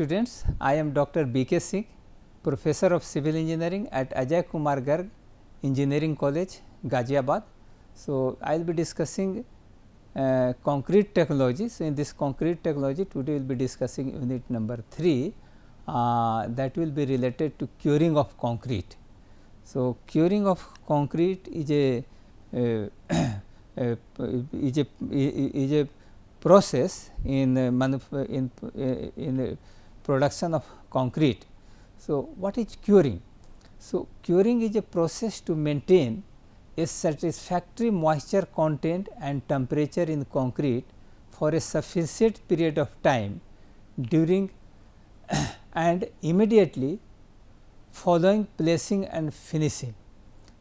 students, I am Dr. B.K. Singh, Professor of Civil Engineering at Ajay Kumar Garg Engineering College, Ghaziabad. So, I will be discussing concrete technology. So, in this concrete technology today we will be discussing unit number 3 that will be related to curing of concrete. So, curing of concrete is a process in production of concrete. So, what is curing? So, curing is a process to maintain a satisfactory moisture content and temperature in concrete for a sufficient period of time during and immediately following placing and finishing,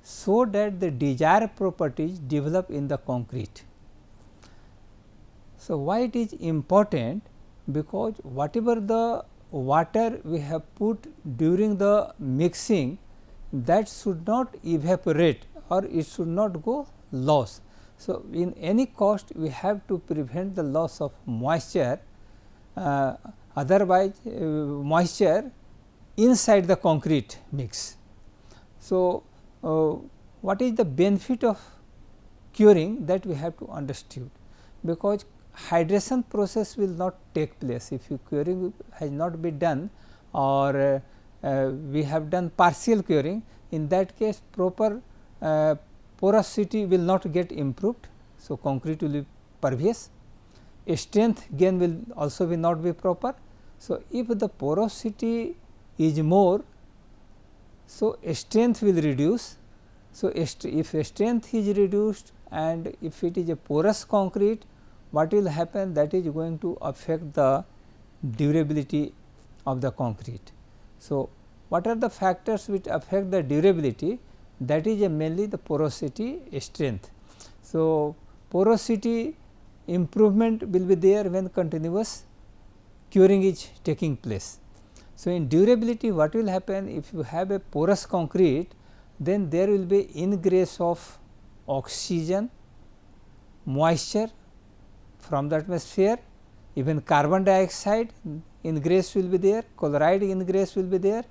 so that the desired properties develop in the concrete. So, why it is important? Because whatever the water we have put during the mixing, that should not evaporate or it should not go loss. So, in any cost we have to prevent the loss of moisture, otherwise moisture inside the concrete mix. So, what is the benefit of curing, that we have to understand, because hydration process will not take place if you curing has not been done, or we have done partial curing. In that case proper porosity will not get improved. So, concrete will be pervious, strength gain will also be not be proper. So, if the porosity is more, so strength will reduce. So, if strength is reduced and if it is a porous concrete, what will happen? That is going to affect the durability of the concrete. So, what are the factors which affect the durability? That is mainly the porosity strength. So, porosity improvement will be there when continuous curing is taking place. So, in durability what will happen? If you have a porous concrete, then there will be ingress of oxygen, moisture from the atmosphere, even carbon dioxide ingress will be there, chloride ingress will be there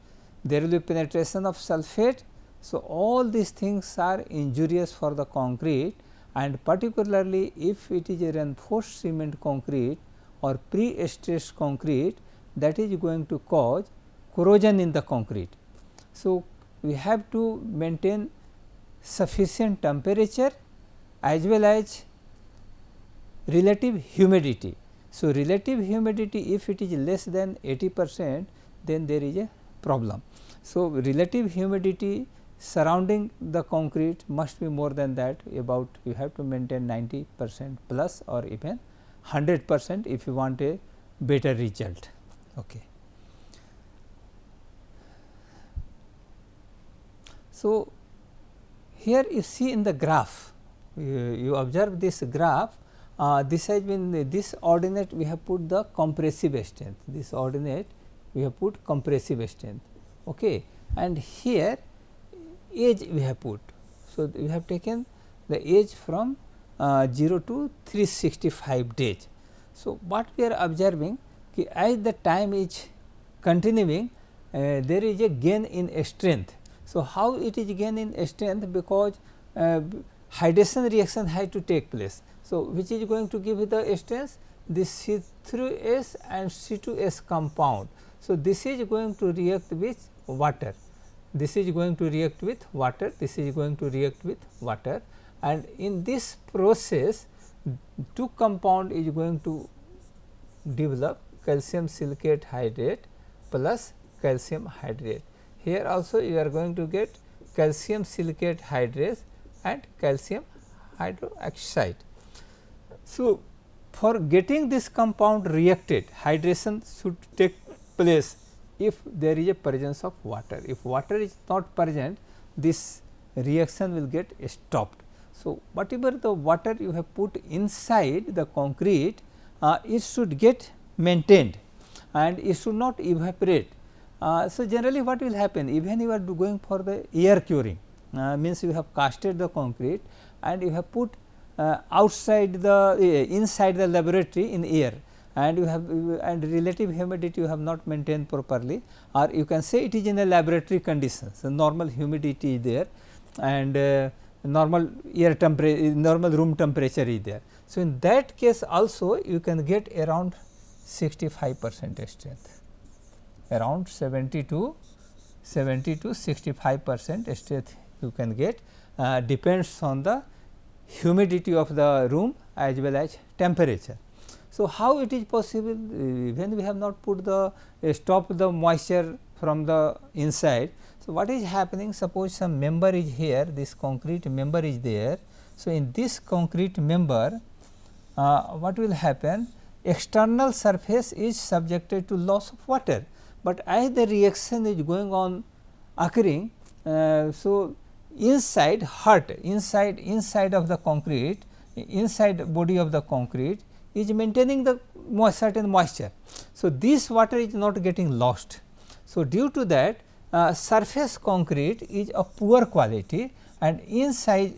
will be penetration of sulphate. So, all these things are injurious for the concrete, and particularly if it is a reinforced cement concrete or pre-stressed concrete, that is going to cause corrosion in the concrete. So, we have to maintain sufficient temperature as well as relative humidity. So, relative humidity if it is less than 80%, then there is a problem. So, relative humidity surrounding the concrete must be more than that, about you have to maintain 90% plus or even 100% if you want a better result. Okay. So, here you see in the graph, you observe this graph, this has been this ordinate we have put the compressive strength, this ordinate we have put compressive strength, okay. And here age we have put. So, we have taken the age from 0 to 365 days. So, what we are observing, as the time is continuing, there is a gain in strength. So, how it is gain in strength? Because hydration reaction has to take place. So, which is going to give the strength? This C3S and C2S compound. So, this is going to react with water, this is going to react with water, this is going to react with water, and in this process two compound is going to develop, calcium silicate hydrate plus calcium hydrate. Here also you are going to get calcium silicate hydrate and calcium hydroxide. So, for getting this compound reacted, hydration should take place if there is a presence of water. If water is not present, this reaction will get stopped. So, whatever the water you have put inside the concrete, it should get maintained and it should not evaporate. So, generally what will happen, even you are going for the air curing, means you have casted the concrete and you have put outside the inside the laboratory in air, and you have and relative humidity you have not maintained properly, or you can say it is in a laboratory conditions. So, normal humidity is there and normal normal room temperature is there. So, in that case also you can get around 65% strength, around 70 to 65% strength you can get, depends on the humidity of the room as well as temperature. So, how it is possible when we have not put the stop the moisture from the inside. So, what is happening, suppose some member is here, this concrete member is there. So, in this concrete member what will happen, external surface is subjected to loss of water, but as the reaction is going on occurring, so inside heart inside of the concrete, inside body of the concrete is maintaining the certain moisture. So, this water is not getting lost. So, due to that surface concrete is of poor quality and inside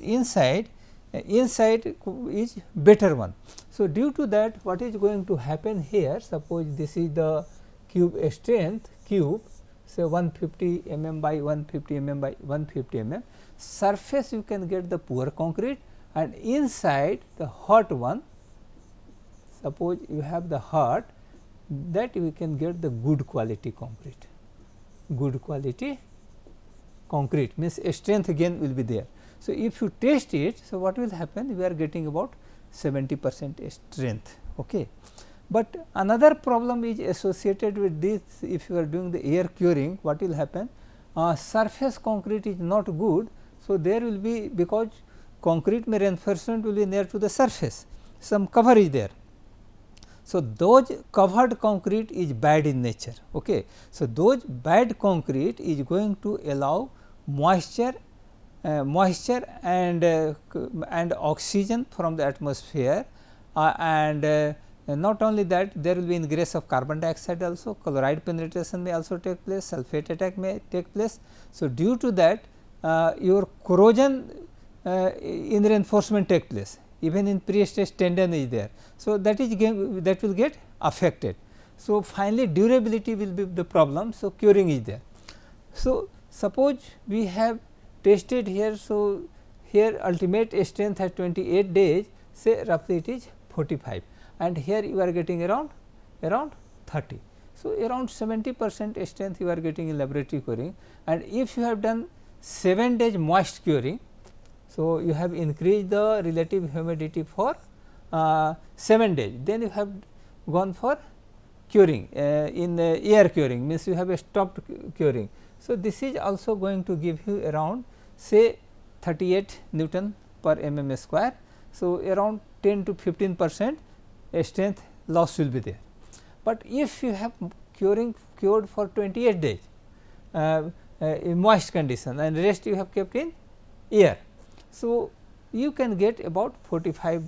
is better one. So, due to that what is going to happen here, suppose this is the cube strength cube, say 150 mm by 150 mm by 150 mm, surface you can get the poor concrete and inside the hot one, suppose you have the hot, that we can get the good quality concrete. Good quality concrete means strength again will be there. So, if you test it, so what will happen, we are getting about 70% strength. Okay. But another problem is associated with this, if you are doing the air curing, what will happen, surface concrete is not good. So, there will be, because concrete reinforcement will be near to the surface, some cover is there. So, those covered concrete is bad in nature. Okay. So, those bad concrete is going to allow moisture and oxygen from the atmosphere, and not only that, there will be ingress of carbon dioxide also, chloride penetration may also take place, sulphate attack may take place. So, due to that your corrosion in reinforcement take place, even in pre-stress tendon is there. So, that will get affected. So, finally, durability will be the problem. So, curing is there. So, suppose we have tested here. So, here ultimate strength at 28 days, say roughly it is 45, and here you are getting around 30. So, around 70% strength you are getting in laboratory curing, and if you have done 7 days moist curing, so you have increased the relative humidity for 7 days, then you have gone for curing in air curing, means you have stopped curing. So, this is also going to give you around say 38 Newton per mm square. So, around 10 to 15% strength loss will be there. But if you have cured for 28 days in moist condition and rest you have kept in air, so you can get about 45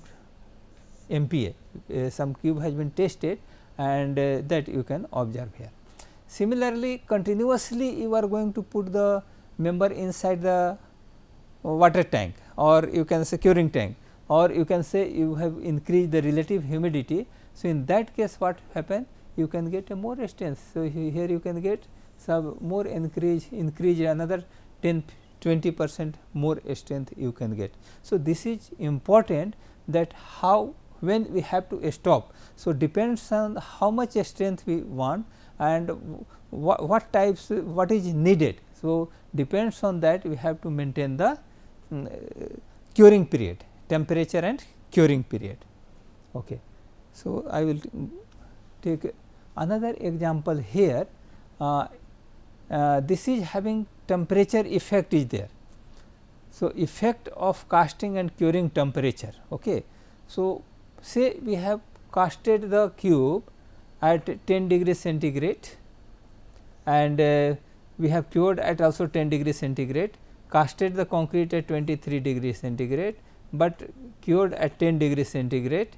MPa. Some cube has been tested and that you can observe here. Similarly, continuously you are going to put the member inside the water tank, or you can say curing tank, or you can say you have increased the relative humidity. So, in that case what happen, you can get a more strength. So, here you can get some more increase another 10-20% more strength you can get. So, this is important, that how when we have to stop. So, depends on how much strength we want and what types, what is needed. So, depends on that we have to maintain the curing period, temperature and curing period. Okay. So, I will take another example here. This is having temperature effect is there. So, effect of casting and curing temperature. Okay. So, say we have casted the cube at 10 degrees centigrade and we have cured at also 10 degrees centigrade, casted the concrete at 23 degrees centigrade, but cured at 10 degrees centigrade.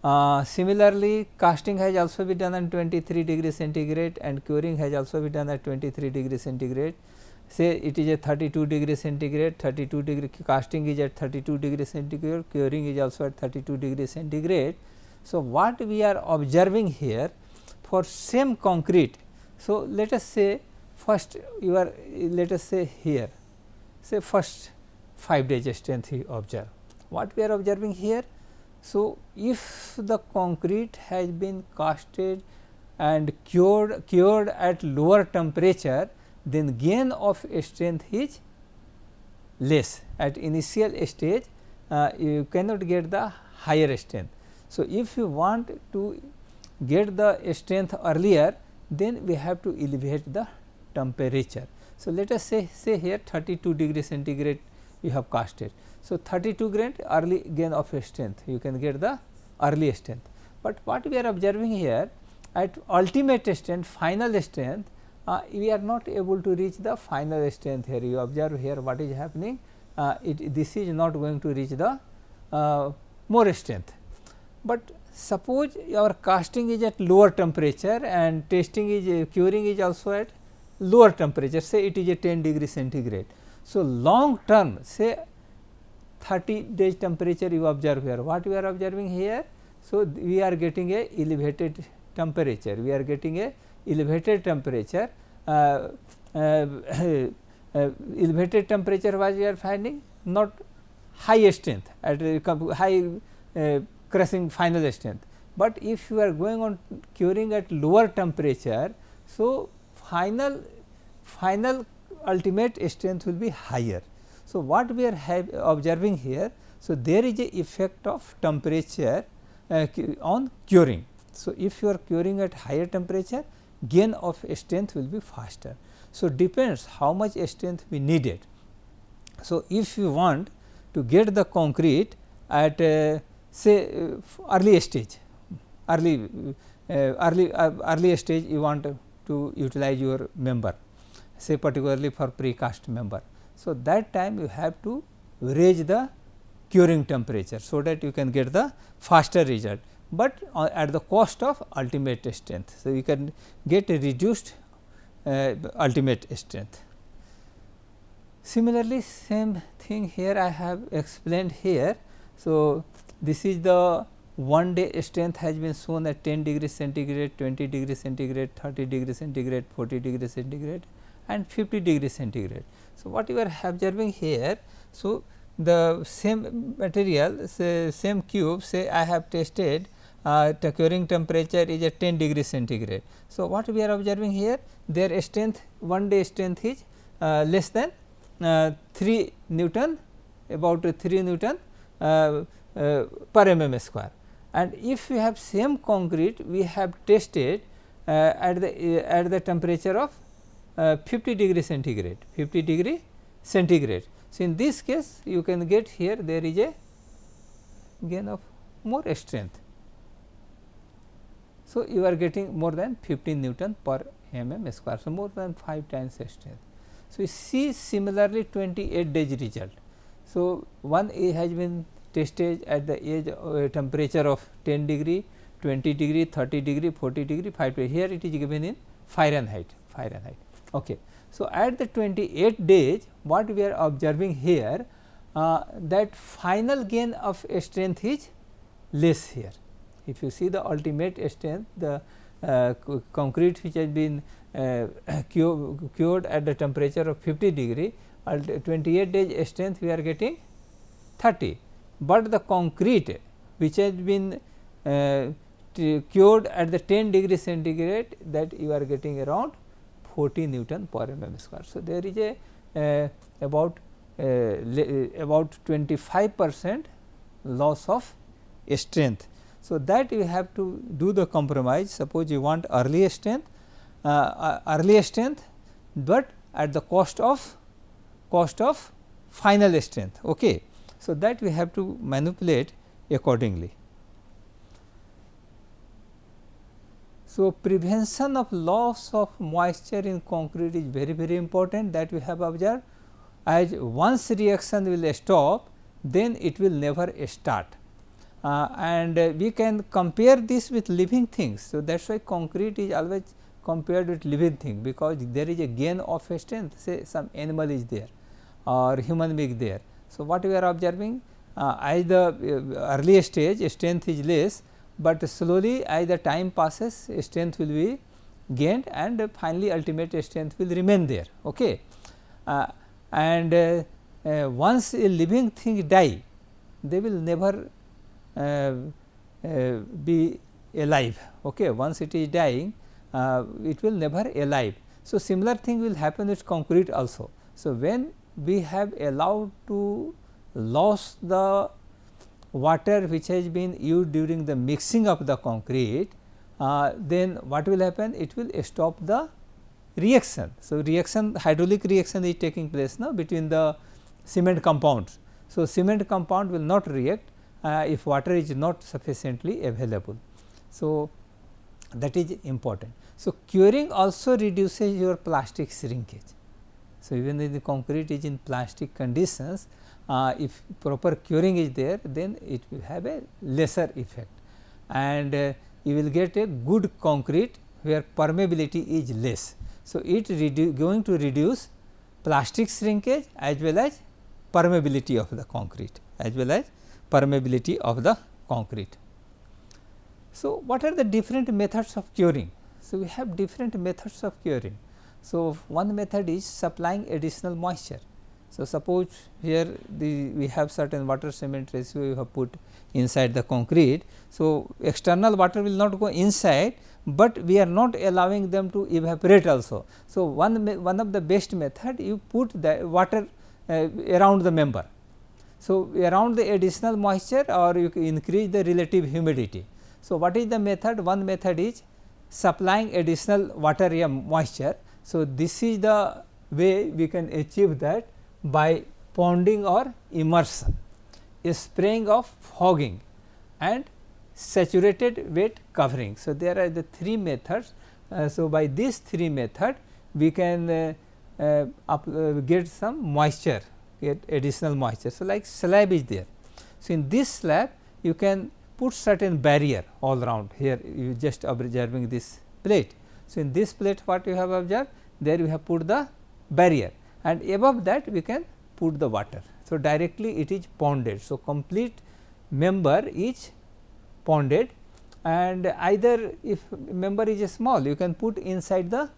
Similarly, casting has also been done at 23 degrees centigrade and curing has also been done at 23 degrees centigrade. Say it is at 32 degrees centigrade, 32 degree casting is at 32 degrees centigrade, curing is also at 32 degrees centigrade. So, what we are observing here for same concrete. So, let us say first you are let us say here say first 5 days strength you observe. What we are observing here? So, if the concrete has been casted and cured at lower temperature, then gain of strength is less. At initial stage you cannot get the higher strength. So, if you want to get the strength earlier, then we have to elevate the temperature. So, let us say here 32 degree centigrade you have casted. So, 32 grade early gain of strength, you can get the early strength, but what we are observing here at ultimate strength, final strength, we are not able to reach the final strength here. You observe here what is happening, this is not going to reach the more strength. But suppose our casting is at lower temperature and testing is curing is also at lower temperature, say it is a 10 degree centigrade. So, long term say 30 days temperature you observe here. What we are observing here? So, we are getting a elevated temperature, we are getting a elevated temperature, elevated temperature what we are finding, not high strength at high crushing final strength, but if you are going on curing at lower temperature. So, final ultimate strength will be higher. So, what we are observing here? So, there is a effect of temperature on curing. So, if you are curing at higher temperature, gain of strength will be faster. So, depends how much strength we needed. So, if you want to get the concrete at say early stage, early stage you want to utilize your member, say particularly for precast member. So, that time you have to raise the curing temperature, so that you can get the faster result, but at the cost of ultimate strength. So, you can get a reduced ultimate strength. Similarly, same thing here I have explained here. So, this is the 1 day strength has been shown at 10 degree centigrade, 20 degree centigrade, 30 degree centigrade, 40 degree centigrade and 50 degree centigrade. So, what you are observing here? So, the same material, say same cube, say I have tested the curing temperature is at 10 degree centigrade. So, what we are observing here? Their strength 1 day strength is less than 3 Newton, about 3 Newton per mm square. And if we have same concrete, we have tested at the temperature of 50 degree centigrade, 50 degree centigrade. So, in this case you can get here there is a gain of more strength. So, you are getting more than 15 Newton per mm square. So, more than 5 times strength. So, you see similarly 28 days result. So, one has been tested at the age temperature of 10 degree, 20 degree, 30 degree, 40 degree, 5 degree. Here it is given in Fahrenheit. Okay. So, at the 28 days what we are observing here, that final gain of strength is less here. If you see the ultimate strength, the concrete which has been cured at the temperature of 50 degree, 28 days strength we are getting 30, but the concrete which has been cured at the 10 degree centigrade, that you are getting around 40 Newton per mm square. So, there is a about 25% loss of strength. So, that you have to do the compromise. Suppose you want early strength, but at the cost of final strength. Okay. So, that we have to manipulate accordingly. So, prevention of loss of moisture in concrete is very important, that we have observed. As once reaction will stop, then it will never start. And we can compare this with living things. So, that is why concrete is always compared with living thing, because there is a gain of strength, say some animal is there or human being there. So, what we are observing, as the early stage strength is less, but slowly as the time passes strength will be gained and finally ultimate strength will remain there. Okay. And once a living thing die, they will never be alive. Okay. Once it is dying, it will never alive. So, similar thing will happen with concrete also. So, when we have allowed to lose the water which has been used during the mixing of the concrete, then what will happen? It will stop the reaction. So, reaction, hydraulic reaction is taking place now between the cement compounds. So, cement compound will not react if water is not sufficiently available. So, that is important. So, curing also reduces your plastic shrinkage. So, even if the concrete is in plastic conditions, if proper curing is there, then it will have a lesser effect, and you will get a good concrete where permeability is less. So, it going to reduce plastic shrinkage as well as permeability of the concrete, So, what are the different methods of curing? So, we have different methods of curing. So, one method is supplying additional moisture. So, suppose here we have certain water cement ratio you have put inside the concrete. So, external water will not go inside, but we are not allowing them to evaporate also. So, one of the best method, you put the water around the member. So, around the additional moisture, or you can increase the relative humidity. So, what is the method? One method is supplying additional water or moisture. So, this is the way we can achieve that by ponding or immersion, spraying of fogging and saturated wet covering. So, there are the three methods. So, by these three methods we can get some moisture, get additional moisture. So, like slab is there. So, in this slab you can put certain barrier all around. Here you just observing this plate. So, in this plate what you have observed, there you have put the barrier, and above that we can put the water. So, directly it is ponded. So, complete member is ponded, and either if member is small, you can put inside the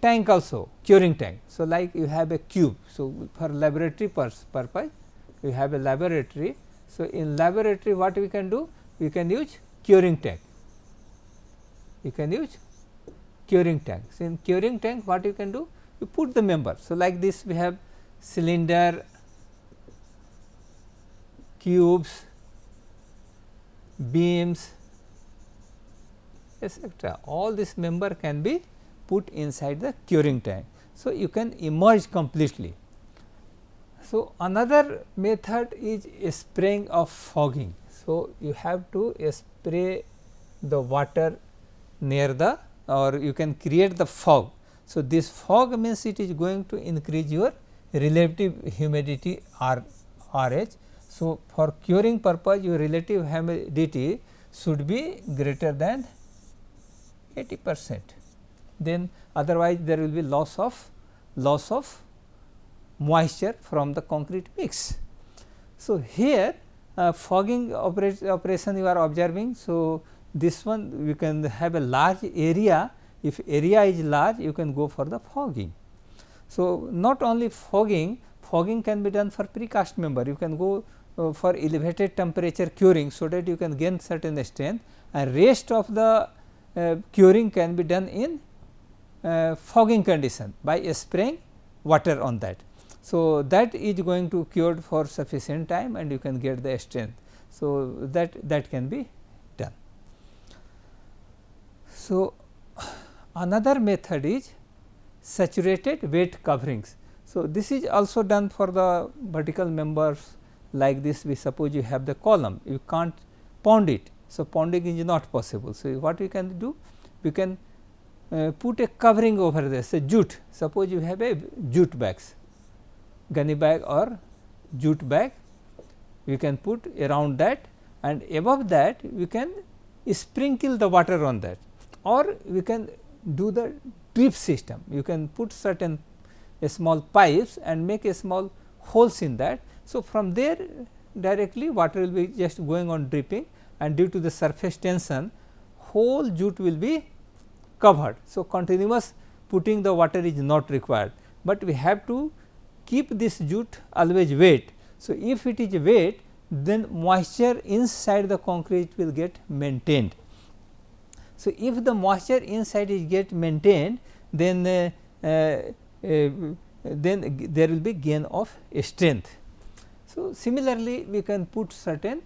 tank also, curing tank. So, like you have a cube. So, for laboratory purpose you have a laboratory. So, in laboratory what we can do? We can use curing tank. So, in curing tank what you can do? You put the member. So, like this we have cylinder, cubes, beams, etc. All this member can be put inside the curing tank. So, you can immerse completely. So, another method is spraying of fogging. So, you have to spray the water near the, or you can create the fog. So, this fog means it is going to increase your relative humidity RH. So, for curing purpose your relative humidity should be greater than 80%, then otherwise there will be loss of moisture from the concrete mix. So, here fogging operation you are observing. So, this one we can have a large area. If area is large, you can go for the fogging. So, not only fogging can be done for precast member. You can go for elevated temperature curing, so that you can gain certain strength, and rest of the curing can be done in fogging condition by spraying water on that. So, that is going to cure for sufficient time and you can get the strength. So, that can be done. So, another method is saturated wet coverings. So, this is also done for the vertical members like this. We suppose you have the column, you can't pond it. So, ponding is not possible. So, what we can do? We can put a covering over there, say jute. Suppose you have a jute bags, gunny bag or jute bag, we can put around that, and above that we can sprinkle the water on that, or we can do the drip system. You can put certain small pipes and make a small holes in that. So, from there directly water will be just going on dripping, and due to the surface tension whole jute will be covered. So, continuous putting the water is not required, but we have to keep this jute always wet. So, if it is wet, then moisture inside the concrete will get maintained. So, if the moisture inside is get maintained, then there will be gain of strength. So, similarly, we can put certain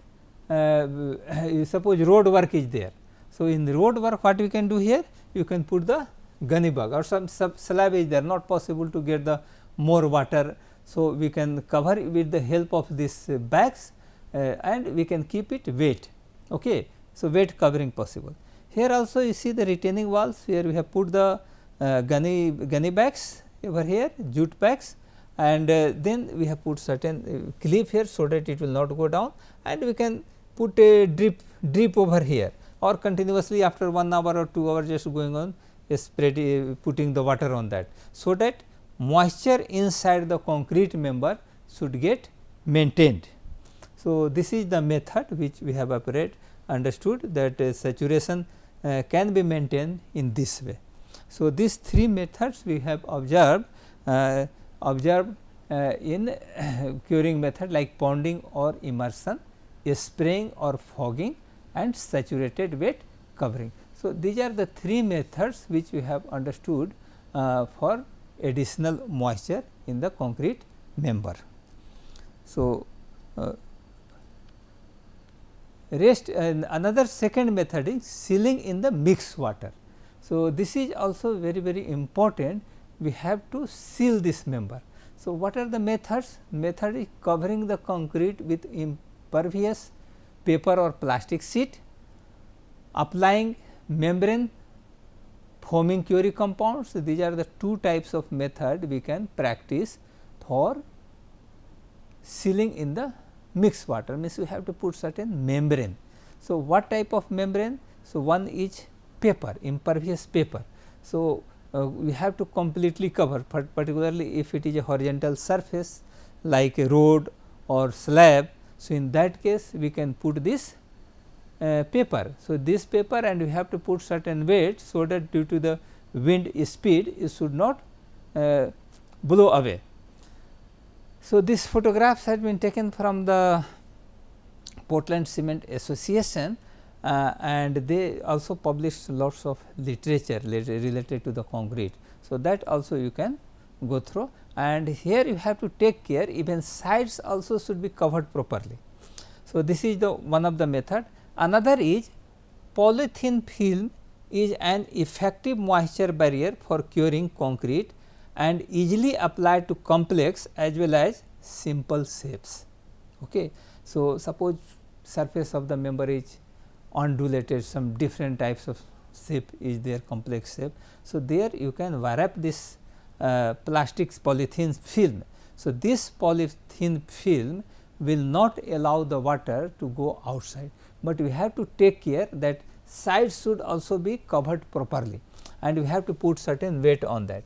suppose road work is there. So, in the road work what we can do here? You can put the gunny bag or some slab is there, not possible to get the more water. So, we can cover with the help of these bags and we can keep it wet. Okay. So, wet covering possible. Here also you see the retaining walls, where we have put the gunny bags over here, jute bags, and then we have put certain clip here, so that it will not go down, and we can put a drip over here, or continuously after 1 hour or 2 hours just going on spread putting the water on that, so that moisture inside the concrete member should get maintained. So, this is the method which we have understood that saturation can be maintained in this way. So, these 3 methods we have observed in curing method like ponding or immersion, spraying or fogging, and saturated wet covering. So, these are the 3 methods which we have understood for additional moisture in the concrete member. So, another second method is sealing in the mixed water. So, this is also very important, we have to seal this member. So, what are the methods? Method is covering the concrete with impervious paper or plastic sheet, applying membrane foaming curing compounds. These are the 2 types of method we can practice for sealing in the mixed water, means we have to put certain membrane. So, what type of membrane? So, one is paper, impervious paper. So, we have to completely cover, particularly if it is a horizontal surface like a road or slab. So, in that case we can put this paper. So, this paper, and we have to put certain weight, so that due to the wind speed it should not blow away. So, these photographs had been taken from the Portland Cement Association and they also published lots of literature related to the concrete. So, that also you can go through, and here you have to take care, even sides also should be covered properly. So, this is the one of the method. Another is polythene film is an effective moisture barrier for curing concrete and easily applied to complex as well as simple shapes. Okay. So, suppose surface of the member is undulated, some different types of shape is there, complex shape. So, there you can wrap this plastics polythene film. So, this polythene film will not allow the water to go outside, but we have to take care that sides should also be covered properly, and we have to put certain weight on that.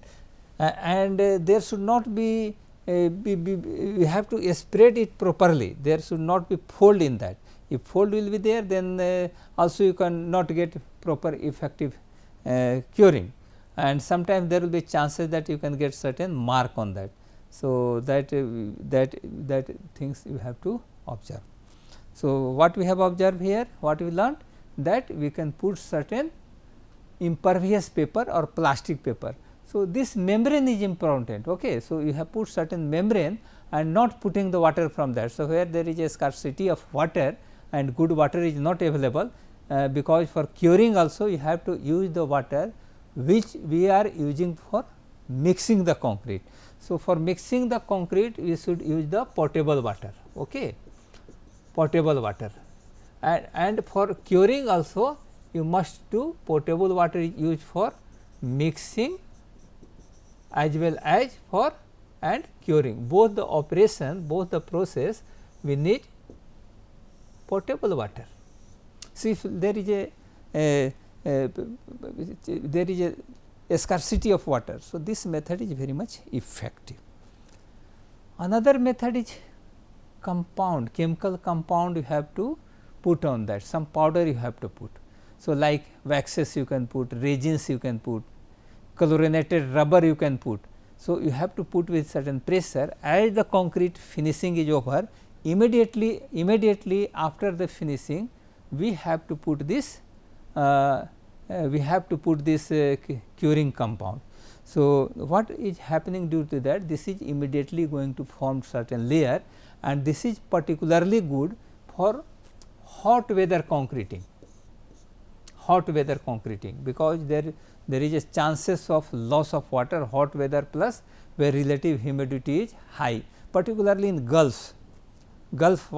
And there should not be, we have to spread it properly, there should not be fold in that. If fold will be there, then also you can not get proper effective curing, and sometimes there will be chances that you can get certain mark on that. So, that things you have to observe. So, what we have observed here, what we learned, that we can put certain impervious paper or plastic paper. So, this membrane is important. Okay. So, you have put certain membrane and not putting the water from that. So, where there is a scarcity of water and good water is not available, because for curing also you have to use the water which we are using for mixing the concrete. So, for mixing the concrete we should use the potable water, okay, potable water, and for curing also you must do potable water is used for mixing as well as for and curing, both the operation, both the process we need potable water. See, if there is a scarcity of water, so this method is very much effective. Another method is compound, chemical compound you have to put on that, some powder you have to put. So, like waxes you can put, resins you can put, chlorinated rubber you can put. So, you have to put with certain pressure. As the concrete finishing is over, immediately after the finishing, we have to put this curing compound. So, what is happening due to that? This is immediately going to form certain layer, and this is particularly good for hot weather concreting. Because there is a chances of loss of water, hot weather plus where relative humidity is high, particularly in Gulf.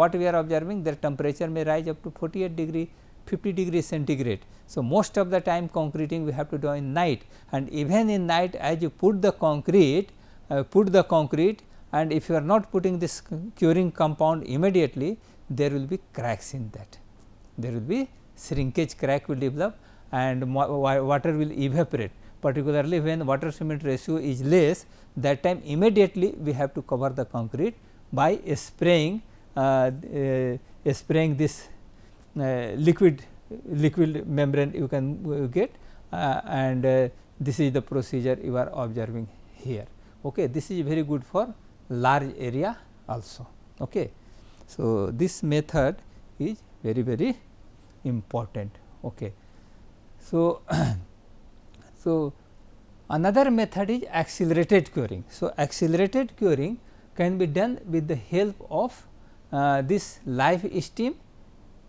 What we are observing, their temperature may rise up to 48 degree, 50 degree centigrade. So, most of the time concreting we have to do in night, and even in night as you put the concrete and if you are not putting this curing compound immediately, there will be cracks in that. There will be shrinkage, crack will develop and water will evaporate, particularly when water cement ratio is less. That time immediately we have to cover the concrete by spraying this liquid membrane you can get, and this is the procedure you are observing here. Okay. This is very good for large area also. Okay. So, this method is very important. Okay. So, another method is accelerated curing. So, accelerated curing can be done with the help of this live steam,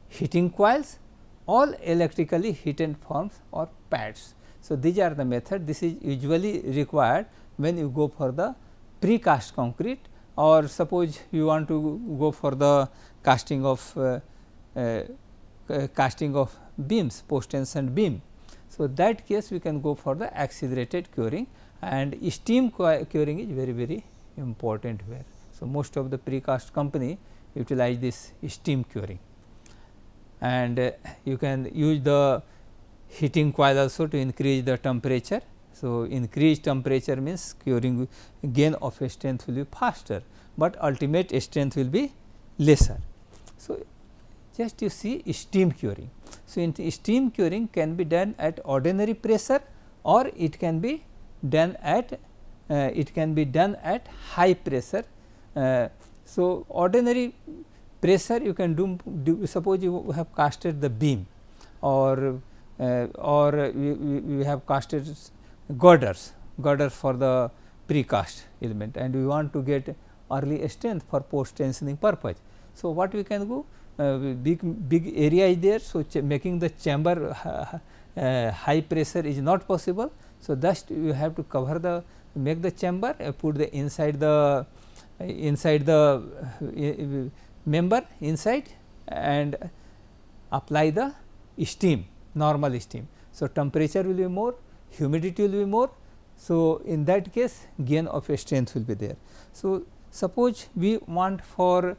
heating coils, all electrically heated forms or pads. So, these are the method. This is usually required when you go for the precast concrete, or suppose you want to go for the casting of beams, post tension beam. So, that case we can go for the accelerated curing, and steam curing is very important here. So, most of the precast company utilize this steam curing, and you can use the heating coil also to increase the temperature. So, increased temperature means curing gain of strength will be faster, but ultimate strength will be lesser. So, just you see steam curing. So, in steam curing can be done at ordinary pressure, or it can be done at high pressure. So, ordinary pressure you can do suppose you have casted the beam, or we have casted girders for the precast element, and we want to get early strength for post tensioning purpose. So, what we can do, big area is there. So, making the chamber high pressure is not possible. So, thus you have to cover make the chamber, put the inside the member inside, and apply the steam, normal steam. So, temperature will be more, humidity will be more. So, in that case gain of strength will be there. So, suppose we want for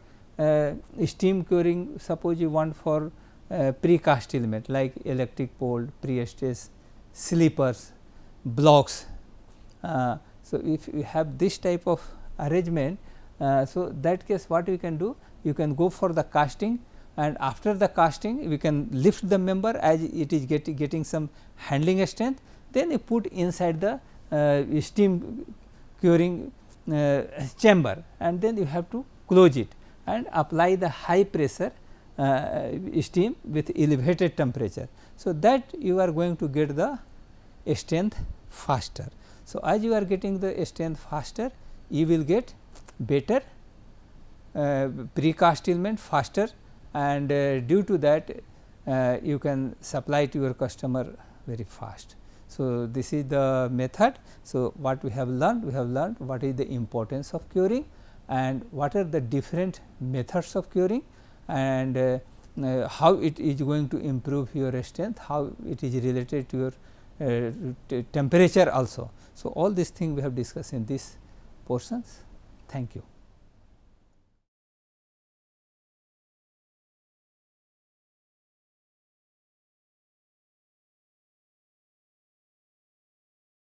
steam curing, suppose you want for precast element like electric pole, pre-stress, sleepers, blocks. So, if you have this type of arrangement, so that case what we can do, you can go for the casting, and after the casting we can lift the member as it is getting some handling strength, then you put inside the steam curing chamber, and then you have to close it and apply the high pressure steam with elevated temperature. So, that you are going to get the strength faster. So, as you are getting the strength faster, you will get better precast element faster, and due to that you can supply to your customer very fast. So, this is the method. So, what we have learned? We have learned what is the importance of curing, and what are the different methods of curing, and how it is going to improve your strength, how it is related to your temperature also. So, all these things we have discussed in these portions. Thank you.